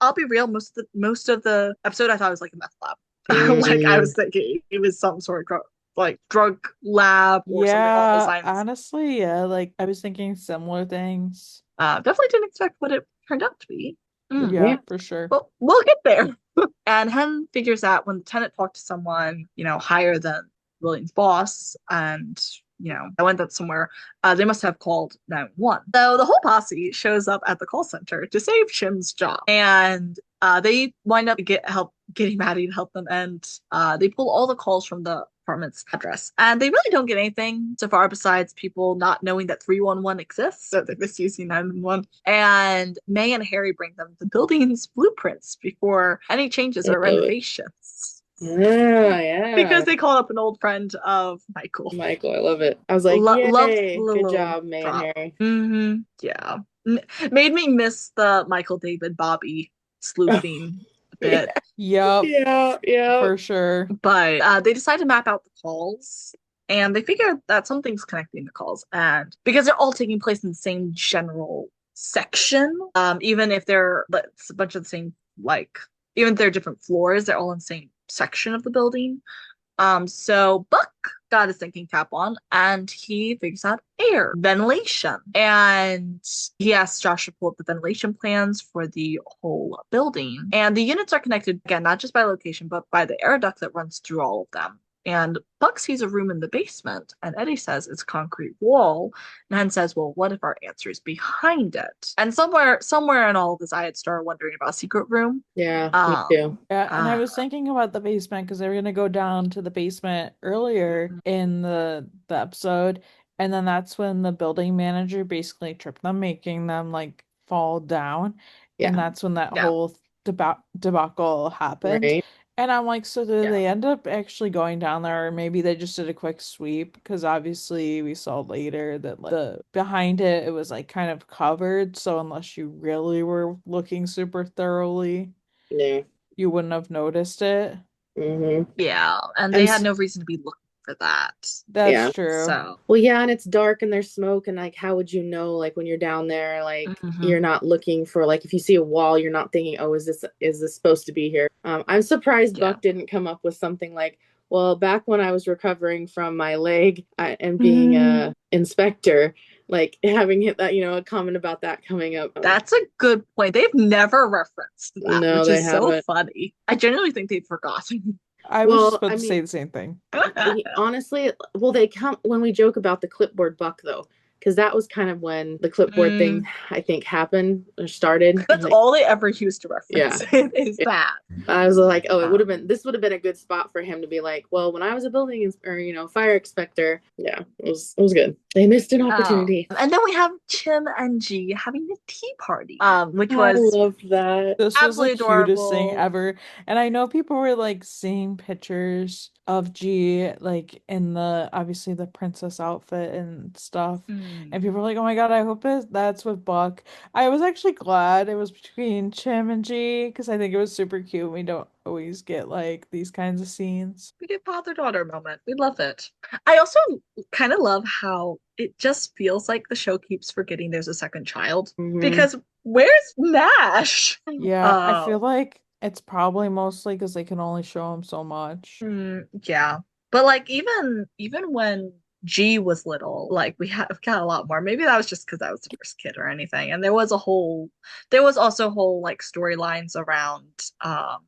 I'll be real, most of the episode I thought it was like a meth lab. Like I was thinking it was some sort of like drug lab or something along those Yeah, lines. honestly, yeah, like I was thinking similar things. Definitely didn't expect what it turned out to be. Yeah, for sure. Well, we'll get there. And Hen figures out when the tenant talked to someone, higher than William's boss, and I went that somewhere. They must have called 911. So the whole posse shows up at the call center to save Chim's job, and they wind up getting Maddie to help them, and they pull all the calls from the apartment's address, and they really don't get anything so far besides people not knowing that 311 exists, so they're misusing 911. And May and Harry bring them the building's blueprints before any changes or renovations. Yeah. Because they called up an old friend of Michael. Michael, I love it. I was like, yay, good job, May and Harry. Yeah. Made me miss the Michael David Bobby sleuthing bit. Yep. Yeah. For sure. But they decide to map out the calls, and they figure that something's connecting the calls, and because they're all taking place in the same general section, even if it's a bunch of the same, like, even if they're different floors, they're all in the same section of the building. So Buck got his thinking cap on, and he figures out air ventilation, and he asks Josh to pull up the ventilation plans for the whole building. And the units are connected again, not just by location, but by the air duct that runs through all of them. And Buck sees a room in the basement, and Eddie says it's a concrete wall. And Hen says, well, what if our answer is behind it? And somewhere in all of this, I had started wondering about a secret room. Yeah, me too. Yeah, and I was thinking about the basement because they were gonna go down to the basement earlier in the episode, and then that's when the building manager basically tripped them, making them like fall down, and that's when that whole debacle happened. Right. And I'm like, so did they end up actually going down there, or maybe they just did a quick sweep? Because obviously we saw later that like the behind it was like kind of covered, so unless you really were looking super thoroughly, you wouldn't have noticed it. Yeah, and they had no reason to be looking for that. That's true. So, well, yeah, and it's dark and there's smoke, and like, how would you know? Like when you're down there, like you're not looking for, like, if you see a wall, you're not thinking, oh, is this supposed to be here? I'm surprised Buck didn't come up with something like, well, back when I was recovering from my leg and being a inspector, like having hit that, a comment about that coming up. That's a good point. They've never referenced that, No, which they is so haven't. funny. I genuinely think they've forgotten. I was just about to say the same thing. Honestly, well, they come when we joke about the clipboard Buck, though. because that was kind of when the clipboard thing, I think, happened or started. That's like, all they ever used to reference is that. I was like, oh, this would have been a good spot for him to be like, well, when I was a fire inspector. Yeah, it was good. They missed an opportunity. And then we have Chim and G having a tea party, which I was love that. This was the absolutely cutest thing adorable. ever. And I know people were like seeing pictures of G like in obviously the princess outfit and stuff. And people were like, oh my God, I hope that's with Buck. I was actually glad it was between Chim and G because I think it was super cute. We don't always get like these kinds of scenes. We get father-daughter moment. We love it. I also kind of love how it just feels like the show keeps forgetting there's a second child. Because where's Nash? Yeah, I feel like it's probably mostly because they can only show him so much. Yeah. But like even when G was little, like we got a lot more. Maybe that was just because I was the first kid or anything. And there was also whole like storylines around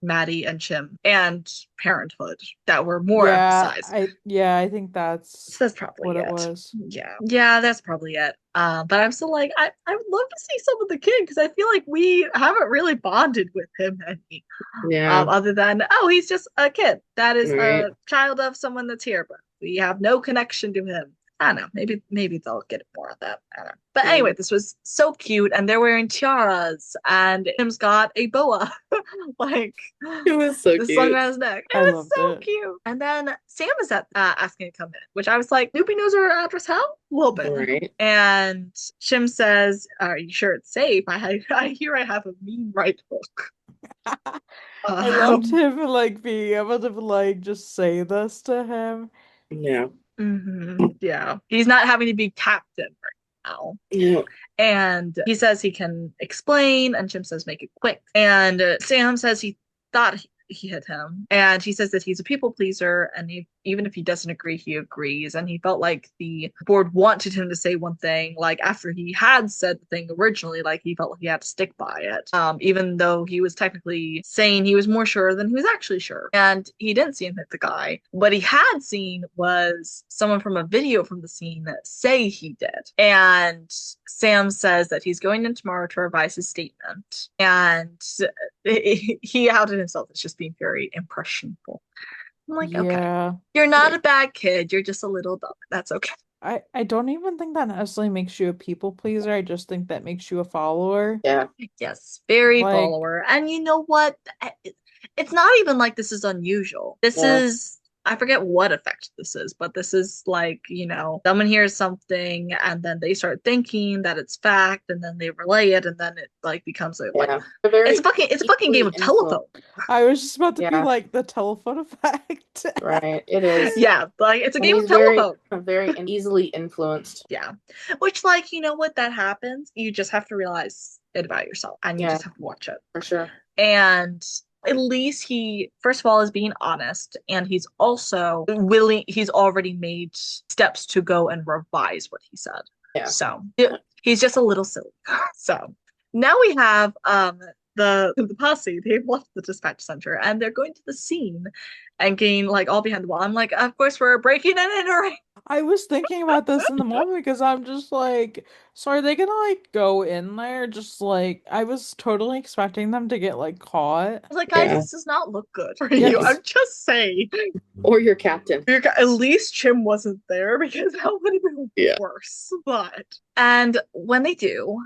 Maddie and Chim and parenthood that were more emphasized. I think that's probably what it. it was. Yeah, that's probably it. But I'm still like, I would love to see some of the kid because I feel like we haven't really bonded with him any. Yeah. Other than, oh, he's just a kid. That is a child of someone that's here, but we have no connection to him. I don't know. Maybe they'll get more of that. I don't know. But anyway, this was so cute, and they're wearing tiaras, and Tim's got a boa. Like it was so the cute. song on his neck. It I was loved so it. cute. And then Sam is asking to come in, which I was like, Noopy knows her address how? A little bit. Right. And Chim says, are you sure it's safe? I hear I have a mean right hook. I loved him like being able to like just say this to him. Yeah. Yeah. He's not having to be captain right now. Yeah. And he says he can explain, and Chim says make it quick. And Sam says he thought he hit him, and he says that he's a people pleaser, and even if he doesn't agree, he agrees. And he felt like the board wanted him to say one thing, like after he had said the thing originally, like he felt like he had to stick by it, even though he was technically saying he was more sure than he was actually sure. And he didn't see him hit the guy. What he had seen was someone from a video from the scene say he did. And Sam says that he's going in tomorrow to revise his statement, and he outed himself as just being very impressionable. I'm like, okay, you're not a bad kid. You're just a little dumb. That's okay. I don't even think that necessarily makes you a people pleaser. I just think that makes you a follower. Yeah. Yes, very follower. And you know what? It's not even like this is unusual. This is, I forget what effect this is, but this is like, someone hears something and then they start thinking that it's fact, and then they relay it, and then it like becomes it's a fucking game of telephone. I was just about to be like the telephone effect. Right, it is. Yeah, like it's a game of telephone. Very easily influenced. Yeah, which like what that happens. You just have to realize it about yourself, and you just have to watch it for sure. And at least he, first of all, is being honest, and he's also willing. He's already made steps to go and revise what he said. Yeah. So he's just a little silly. So now we have the posse. They've left the dispatch center and they're going to the scene and getting like all behind the wall. I'm like, of course we're breaking and entering. I was thinking about this in the moment because I'm just like, so are they gonna like go in there? Just like I was totally expecting them to get like caught. I was like, guys, this does not look good for you. I'm just saying. Or your captain. At least Chim wasn't there because that would have been worse. And when they do,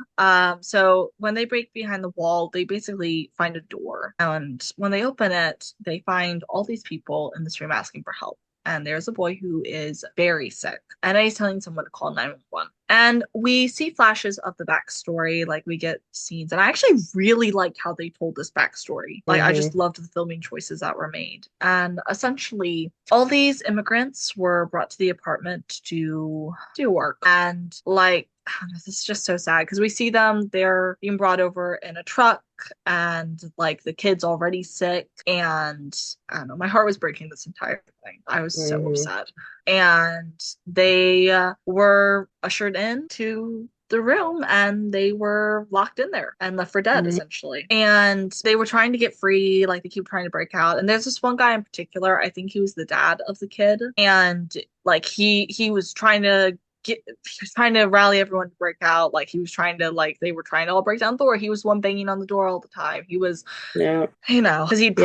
so when they break behind the wall, they basically find a door. And when they open it, they find all these people in this room asking for help. And there's a boy who is very sick, and he's telling someone to call 911. And we see flashes of the backstory, like we get scenes, and I actually really liked how they told this backstory. Like I just loved the filming choices that were made. And essentially, all these immigrants were brought to the apartment to do work, and like this is just so sad because we see them, they're being brought over in a truck, and like the kid's already sick, and I don't know, my heart was breaking this entire thing. I was so upset. And they were ushered into the room, and they were locked in there and left for dead essentially. And they were trying to get free, like they keep trying to break out. And there's this one guy in particular, I think he was the dad of the kid, and like he was trying to he was trying to rally everyone to break out. Like he was trying to they were trying to all break down the door. He was the one banging on the door all the time. He was, Yeah. because he'd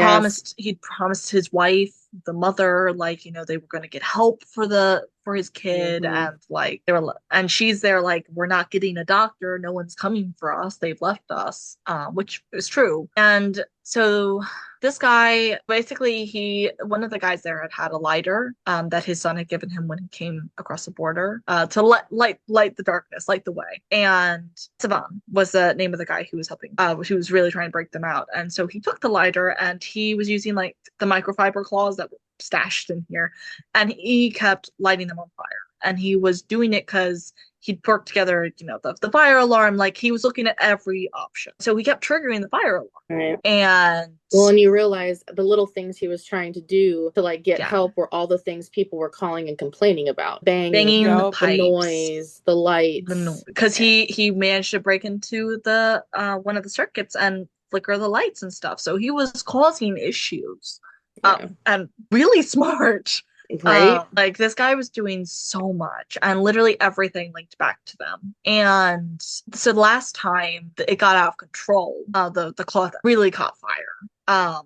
promised his wife, the mother, they were going to get help for his kid, Mhm. and and she's there we're not getting a doctor. No one's coming for us. They've left us, which is true. And so this guy, basically, one of the guys there had a lighter that his son had given him when he came across the border to light the darkness, light the way. And Savan was the name of the guy who was helping, who was really trying to break them out. And so he took the lighter and he was using the microfiber claws that were stashed in here, and he kept lighting them on fire. And he was doing it because he'd worked together, the fire alarm. He was looking at every option. So he kept triggering the fire alarm. Right. And Well, and you realize the little things he was trying to do to get Yeah. help were all the things people were calling and complaining about. banging the Yup. the pipes, noise, the lights. because he managed to break into the one of the circuits and flicker the lights and stuff. So he was causing issues, Yeah. and really smart. Right? This guy was doing so much, and literally everything linked back to them. And so the last time it got out of control, the cloth really caught fire.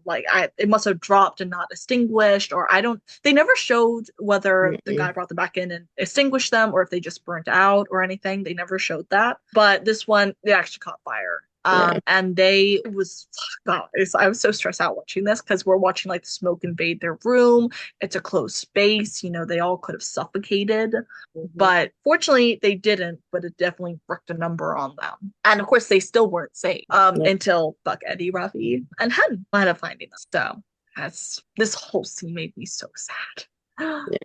It must have dropped and not extinguished, or they never showed whether the guy brought them back in and extinguished them or if they just burnt out or anything. They never showed that. But this one, it actually caught fire. Yeah. And I was so stressed out watching this because we're watching the smoke invade their room. It's a closed space, they all could have suffocated, but fortunately they didn't, but it definitely worked a number on them. And of course they still weren't safe until Buck, Eddie, Ravi, and Hen wound up finding them. So this whole scene made me so sad.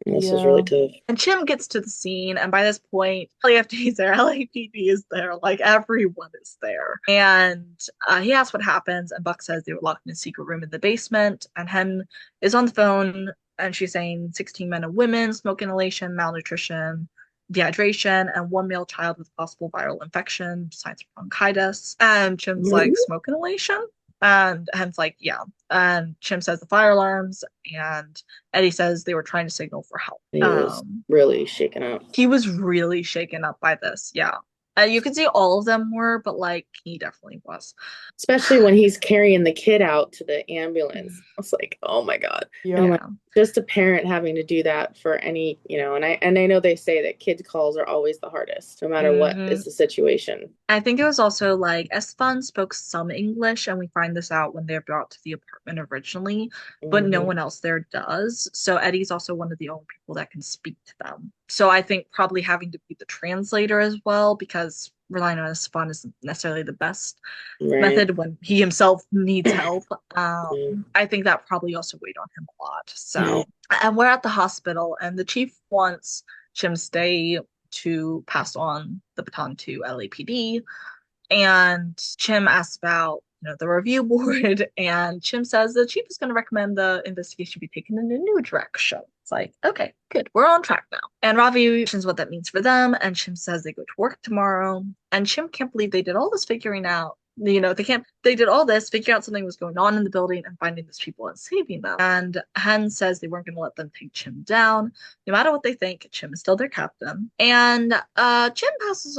This is really tough. And Chim gets to the scene, and by this point, LAFD's there, LAPD is there, everyone is there. And he asks what happens, and Buck says they were locked in a secret room in the basement. And Hen is on the phone, and she's saying 16 men and women, smoke inhalation, malnutrition, dehydration, and one male child with possible viral infection, signs of bronchitis. And Chim's like, smoke inhalation? And Hen's like, yeah. And Chim says the fire alarms, and Eddie says they were trying to signal for help. He was really shaken up. He was really shaken up by this, yeah. You can see all of them were, but he definitely was. Especially when he's carrying the kid out to the ambulance. I was like, oh my God. Yeah. Just a parent having to do that for any, and I know they say that kids calls are always the hardest, no matter what is the situation. I think it was also Esteban spoke some English, and we find this out when they're brought to the apartment originally, but no one else there does. So Eddie's also one of the only people that can speak to them. So I think probably having to be the translator as well, because relying on Esteban isn't necessarily the best method when he himself needs help. I think that probably also weighed on him a lot. So, and we're at the hospital, and the chief wants Chim stay to pass on the baton to LAPD. And Chim asks about the review board, and Chim says the chief is going to recommend the investigation be taken in a new direction. It's like, okay, good, we're on track now. And Ravi mentions what that means for them, and Chim says they go to work tomorrow. And Chim can't believe they did all this figuring out. They did all this, figuring out something was going on in the building and finding these people and saving them. And Hen says they weren't going to let them take Chim down. No matter what they think, Chim is still their captain. And Chim passes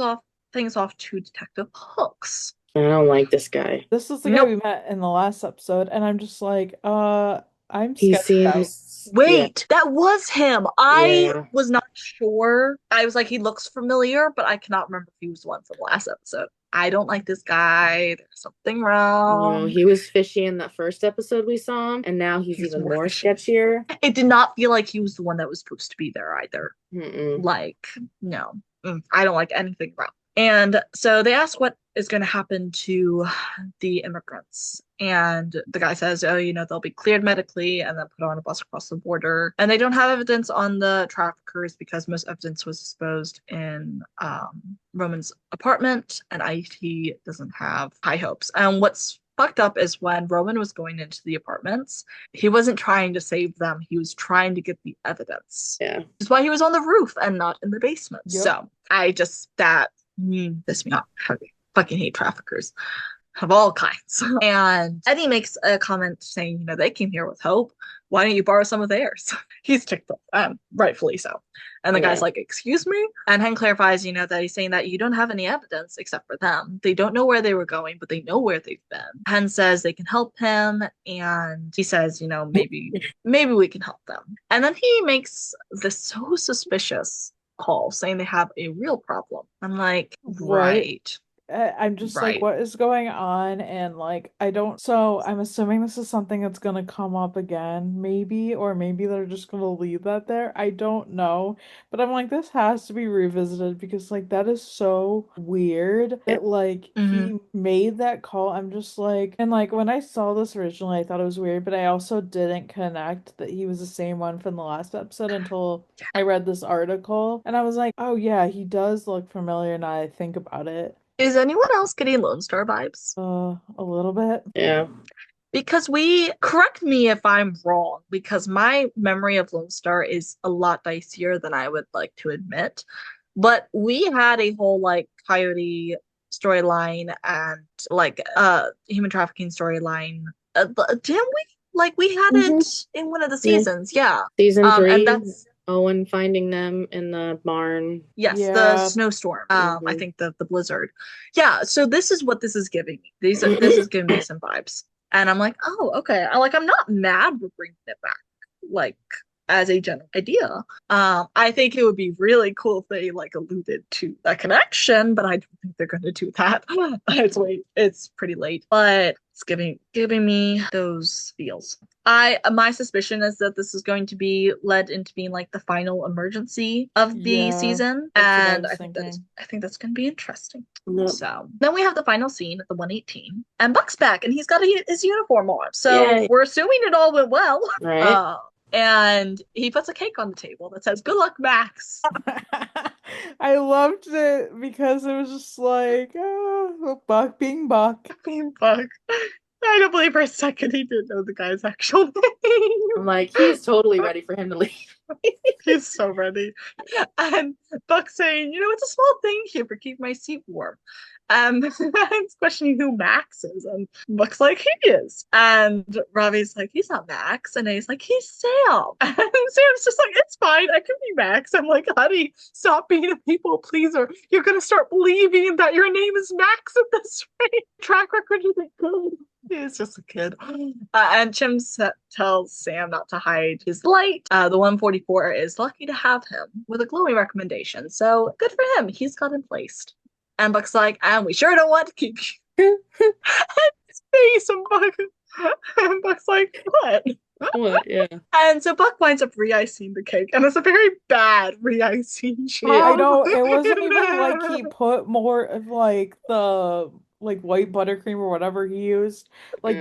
things off to Detective Hooks. I don't like this guy. This is the guy we met in the last episode, and I'm just like, I'm sketched out. Wait, that was him. I was not sure. I was like, he looks familiar, but I cannot remember if he was the one from the last episode. I don't like this guy. There's something wrong. He was fishy in that first episode we saw him, and now he's even more sketchier. It did not feel like he was the one that was supposed to be there either. No. I don't like anything about it. And so they ask what is going to happen to the immigrants. And the guy says, they'll be cleared medically and then put on a bus across the border. And they don't have evidence on the traffickers because most evidence was disposed in Roman's apartment, and IT doesn't have high hopes. And what's fucked up is when Roman was going into the apartments, he wasn't trying to save them. He was trying to get the evidence. Yeah. Which is why he was on the roof and not in the basement. Yep. So I just, that pissed me off. I fucking hate traffickers. of all kinds. And Eddie makes a comment saying, they came here with hope. Why don't you borrow some of theirs? He's ticked off, rightfully so. And the Yeah. guy's like, excuse me? And Hen clarifies, that he's saying that you don't have any evidence except for them. They don't know where they were going, but they know where they've been. Hen says they can help him, and he says, maybe we can help them. And then he makes this so suspicious call saying they have a real problem. I'm like, right. I'm just like, Right. what is going on? And like, so I'm assuming this is something that's gonna come up again, maybe, or maybe they're just gonna leave that there. I don't know. But I'm like, this has to be revisited because like that is so weird that like he made that call. I'm just like, and like when I saw this originally, I thought it was weird, but I also didn't connect that he was the same one from the last episode until I read this article. And I was like, oh yeah, he does look familiar now I think about it. Is anyone else getting Lone Star vibes? A little bit. Yeah. Because correct me if I'm wrong, because my memory of Lone Star is a lot dicier than I would like to admit. But we had a whole like Coyote storyline and like human trafficking storyline. Didn't we? Like we had it in one of the seasons, yeah. Season 3. And that's Owen finding them in the barn. yes, Yeah. the snowstorm. I think the blizzard. Yeah, so this is what this is giving me. This is giving me some vibes. And I'm like, oh, okay. I'm not mad for bringing it back, like as a general idea. I think it would be really cool if they like alluded to a connection, but I don't think they're going to do that. It's pretty late, but it's giving me those feels. My suspicion is that this is going to be led into being like the final emergency of the Yeah, season, that's what I and was I think thinking. that's going to be interesting. Yep. So then we have the final scene at the 118, and Buck's back, and he's got his uniform on. So Yay. we're assuming it all went well. Right. And he puts a cake on the table that says, "Good luck, Max." I loved it because it was just like, Buck being Buck. Being Buck. I don't believe for a second he didn't know the guy's actual name. I'm like, he's totally ready for him to leave. He's so ready. And Buck's saying, it's a small thing here for keep my seat warm. And he's questioning who Max is. And Buck's like, he is. And Robbie's like, he's not Max. And he's like, he's Sam. And Sam's just like, it's fine. I can be Max. I'm like, honey, stop being a people pleaser. You're going to start believing that your name is Max at this rate. Track record isn't good. He's just a kid. And Chim tells Sam not to hide his light. The 144 is lucky to have him with a glowing recommendation. So good for him. He's got him placed. And Buck's like, and we sure don't want to keep you. And his face and Buck's like, what? What? Yeah. And so Buck winds up re-icing the cake. And it's a very bad re-icing job. I know, it wasn't even like he put more of like the white buttercream or whatever he used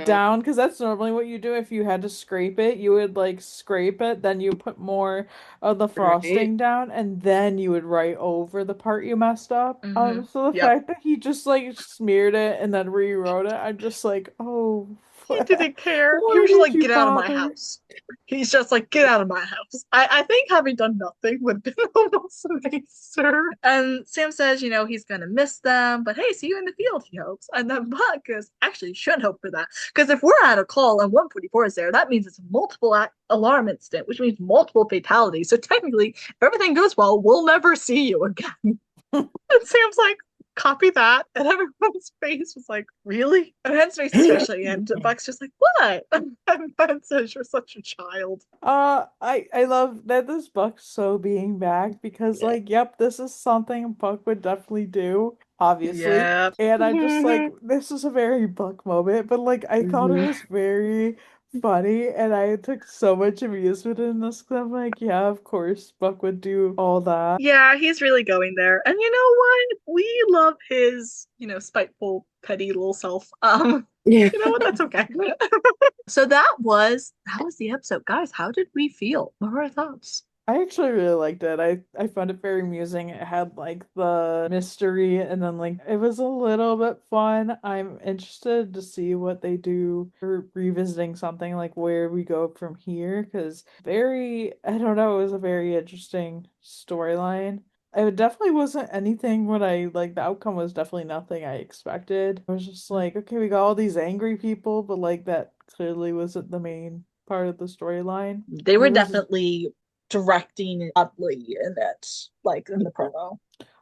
down, because that's normally what you do. If you had to scrape it, you would like scrape it, then you put more of the frosting down, and then you would write over the part you messed up. So the fact that he just like smeared it and then rewrote it, I'm just like, oh, he didn't care. He was just like, get out of my house. He's just like, get out of my house. I think having done nothing would have been almost nicer. And Sam says, he's going to miss them, but hey, see you in the field, he hopes. And then Buck goes, actually, you should hope for that. Because if we're at a call and 144 is there, that means it's a multiple alarm incident, which means multiple fatalities. So technically, if everything goes well, we'll never see you again. And Sam's like, copy that, and everyone's face was like, really? And Hen's face especially, and Buck's just like, what? And Ben says, you're such a child. I love that this Buck's so being back, because like, yep, this is something Buck would definitely do, obviously. Yep. And I just like, this is a very Buck moment, but like I thought it was very funny, and I took so much amusement in this, because I'm like, yeah, of course Buck would do all that. Yeah, he's really going there. And you know what? We love his, spiteful, petty little self. You know what? That's okay. So that was the episode. Guys, how did we feel? What were our thoughts? I actually really liked it. I found it very amusing. It had like the mystery, and then like it was a little bit fun. I'm interested to see what they do for revisiting something, like where we go from here, because I don't know, it was a very interesting storyline. It definitely wasn't anything what I like. The outcome was definitely nothing I expected. I was just like, okay, we got all these angry people, but like that clearly wasn't the main part of the storyline. They And were it was just, definitely directing it ugly in it, like in the promo.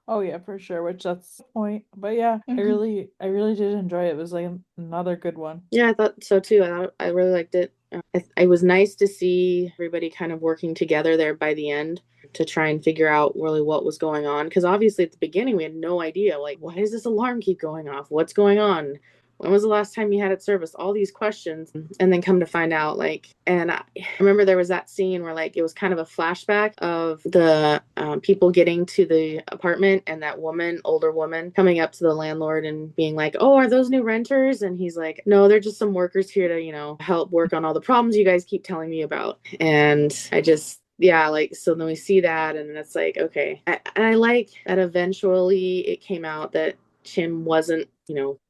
oh yeah, for sure, which that's the point. But yeah, Mhm. I really did enjoy it. It was like another good one. Yeah, I thought so too. I really liked it. It was nice to see everybody kind of working together there by the end to try and figure out really what was going on. Because obviously at the beginning we had no idea, like, why does this alarm keep going off? What's going on? When was the last time you had it serviced? All these questions. And then come to find out, like, and I remember there was that scene where, like, it was kind of a flashback of the people getting to the apartment and that woman, older woman, coming up to the landlord and being like, oh, are those new renters? And he's like, no, they're just some workers here to, help work on all the problems you guys keep telling me about. And I just, yeah, like, so then we see that and it's like, okay. And I like that eventually it came out that Chim wasn't,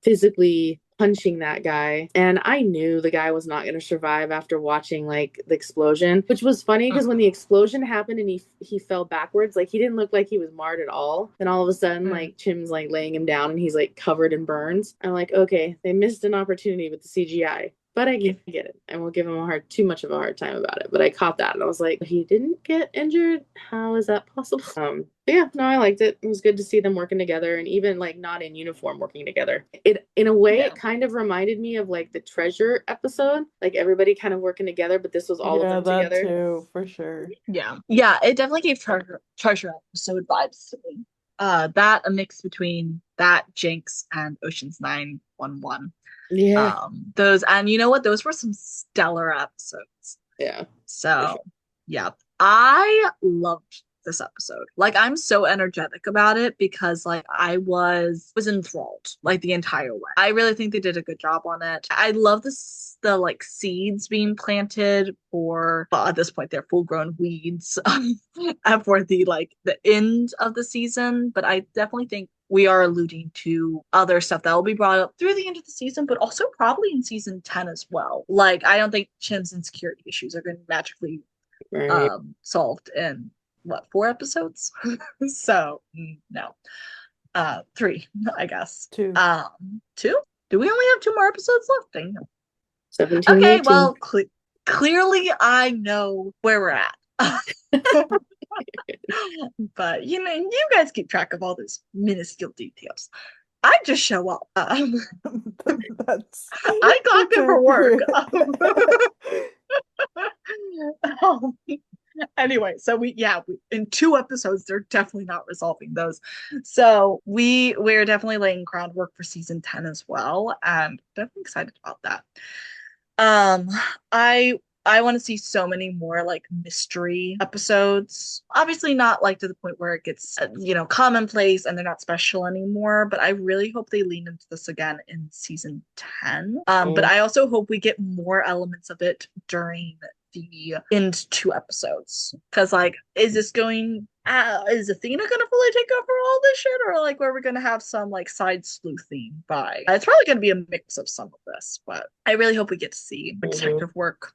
physically punching that guy. And I knew the guy was not going to survive after watching like the explosion, which was funny because when the explosion happened and he fell backwards, like he didn't look like he was marred at all. Then all of a sudden, like Chim's like laying him down and he's like covered in burns. I'm like, okay, they missed an opportunity with the CGI. But I get it. I won't give him too much of a hard time about it. But I caught that and I was like, he didn't get injured. How is that possible? But yeah, no, I liked it. It was good to see them working together and even like not in uniform working together. It in a way it kind of reminded me of like the Treasure episode, like everybody kind of working together, but this was all of them that together. too, for sure. Yeah. It definitely gave treasure episode vibes to me. That a mix between that Jinx and Ocean's 911. Yeah. Those, and you know what? Those were some stellar episodes. Yeah. So, sure. Yeah, I loved this episode. Like, I'm so energetic about it because, like, I was enthralled like the entire way. I really think they did a good job on it. I love the like seeds being planted for, well, at this point they're full grown weeds for the end of the season. But I definitely think we are alluding to other stuff that will be brought up through the end of the season, but also probably in season 10 as well. Like, I don't think Chim's insecurity issues are going to magically solved in what, 4 episodes? So no. 3, I guess. 2. 2? Do we only have 2 more episodes left? Dang. 17, okay, 18. well, clearly I know where we're at. But you guys keep track of all those minuscule details. I just show up. That's I clocked in for work. Anyway, so we in 2 episodes they're definitely not resolving those. So we're definitely laying groundwork for season 10 as well, and definitely excited about that. I want to see so many more like mystery episodes. Obviously not like to the point where it gets commonplace and they're not special anymore, but I really hope they lean into this again in season 10. But I also hope we get more elements of it during the end 2 episodes, because like, is Athena gonna fully take over all this shit, or like where we're gonna have some like side sleuthing by it's probably gonna be a mix of some of this, but I really hope we get to see detective work.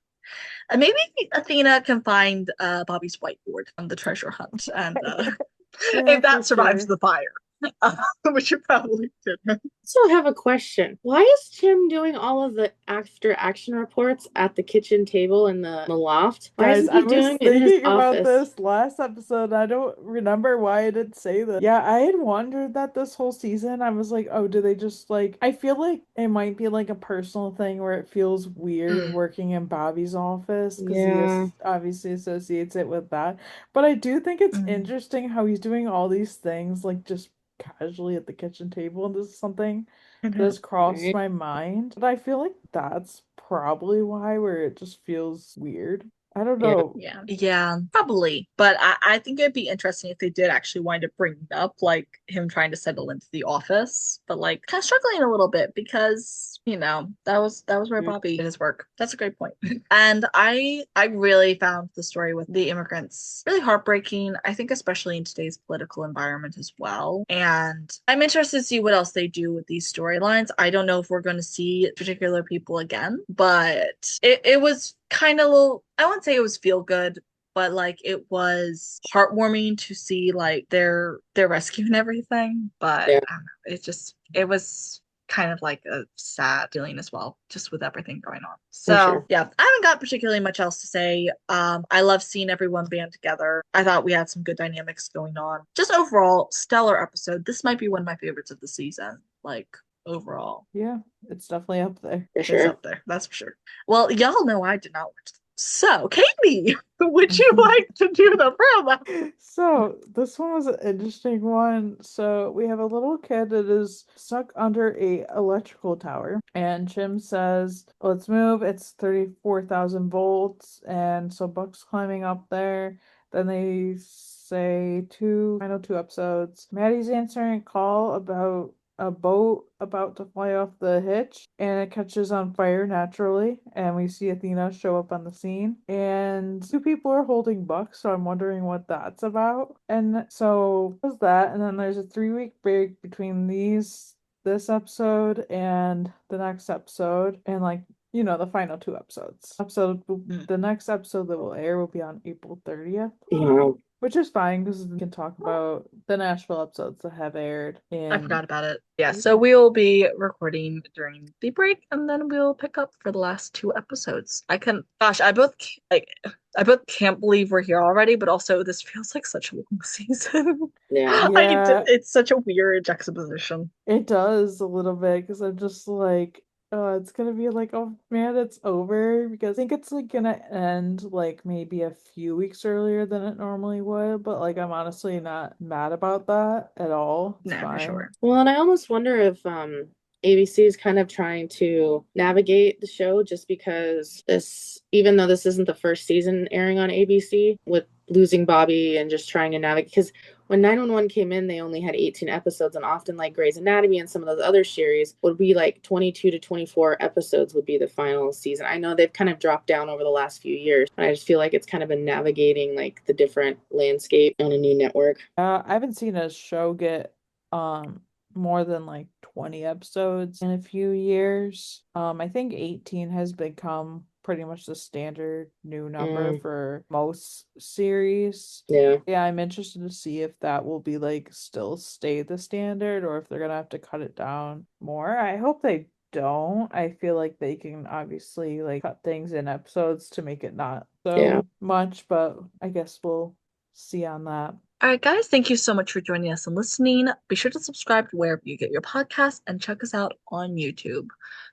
And maybe Athena can find Bobby's whiteboard on the treasure hunt, and if that survives the fire. Which you probably didn't. So I have a question. Why is Chim doing all of the after action reports at the kitchen table in the loft? Why Guys, isn't he doing it in his about office? this last episode. I don't remember why I didn't say this. Yeah, I had wondered that this whole season. I was like, oh, do they just like, I feel like it might be like a personal thing where it feels weird working in Bobby's office because he obviously associates it with that. But I do think it's interesting how he's doing all these things like just casually at the kitchen table, and this is something that has crossed my mind, but I feel like that's probably why, where it just feels weird. I don't know. Yeah, probably. But I think it'd be interesting if they did actually wind up bringing up like him trying to settle into the office, but like kind of struggling a little bit because that was where Bobby did his work. That's a great point. And I really found the story with the immigrants really heartbreaking. I think especially in today's political environment as well. And I'm interested to see what else they do with these storylines. I don't know if we're going to see particular people again, but it was kind of little, I wouldn't say it was feel good, but like it was heartwarming to see like their rescue and everything. But Yeah. I don't know, it was kind of like a sad feeling as well, just with everything going on. So sure. yeah, I haven't got particularly much else to say. I love seeing everyone band together. I thought we had some good dynamics going on. Just overall, stellar episode. This might be one of my favorites of the season. Like overall. Yeah, it's definitely up there. For It's sure. up there, that's for sure. Well, y'all know I did not watch them. So, Katie, would you like to do the promo? So this one was an interesting one. So we have a little kid that is stuck under a electrical tower, and Jim says, "Let's move. It's 34,000 volts." And so Buck's climbing up there. Then they say final two episodes. Maddie's answering a call about a boat about to fly off the hitch, and it catches on fire naturally, and we see Athena show up on the scene, and two people are holding Buck, so I'm wondering what that's about. And so there's that, and then there's a 3-week break between this episode and the next episode, and like the final two episodes. The next episode that will air will be on April 30th. Wow. Which is fine because we can talk about the Nashville episodes that have aired. I forgot about it. Yeah, so we will be recording during the break, and then we'll pick up for the last two episodes. I both can't believe we're here already, but also this feels like such a long season. Yeah. It's such a weird juxtaposition. It does a little bit because I'm just like, oh, it's gonna be like, oh man, it's over, because I think it's like gonna end like maybe a few weeks earlier than it normally would, but like I'm honestly not mad about that at all. It's Nah, for fine. sure. Well, and I almost wonder if ABC is kind of trying to navigate the show, just because even though this isn't the first season airing on ABC, with losing Bobby and just trying to navigate, because when 911 came in, they only had 18 episodes, and often like Grey's Anatomy and some of those other series would be like 22 to 24 episodes would be the final season. I know they've kind of dropped down over the last few years, but I just feel like it's kind of been navigating like the different landscape on a new network. I haven't seen a show get more than like 20 episodes in a few years. I think 18 has become pretty much the standard new number for most series. Yeah. I'm interested to see if that will be like still stay the standard, or if they're gonna have to cut it down more. I hope they don't. I feel like they can obviously like cut things in episodes to make it not so much, but I guess we'll see on that. All right, guys, thank you so much for joining us and listening. Be sure to subscribe to wherever you get your podcasts and check us out on YouTube.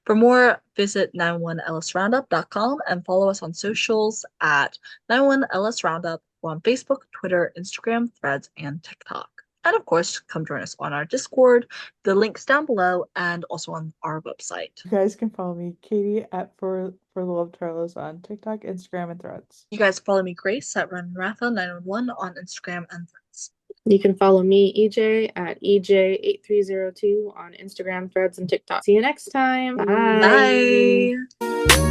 For more, visit 91lsroundup.com and follow us on socials at 91lsroundup. We're on Facebook, Twitter, Instagram, Threads, and TikTok. And of course, come join us on our Discord. The link's down below and also on our website. You guys can follow me, Katie, at For the Love Charlos on TikTok, Instagram, and Threads. You guys follow me, Grace, at RunRatha911 on Instagram and Threads. You can follow me, EJ, at EJ8302 on Instagram, Threads, and TikTok. See you next time. Bye. Bye.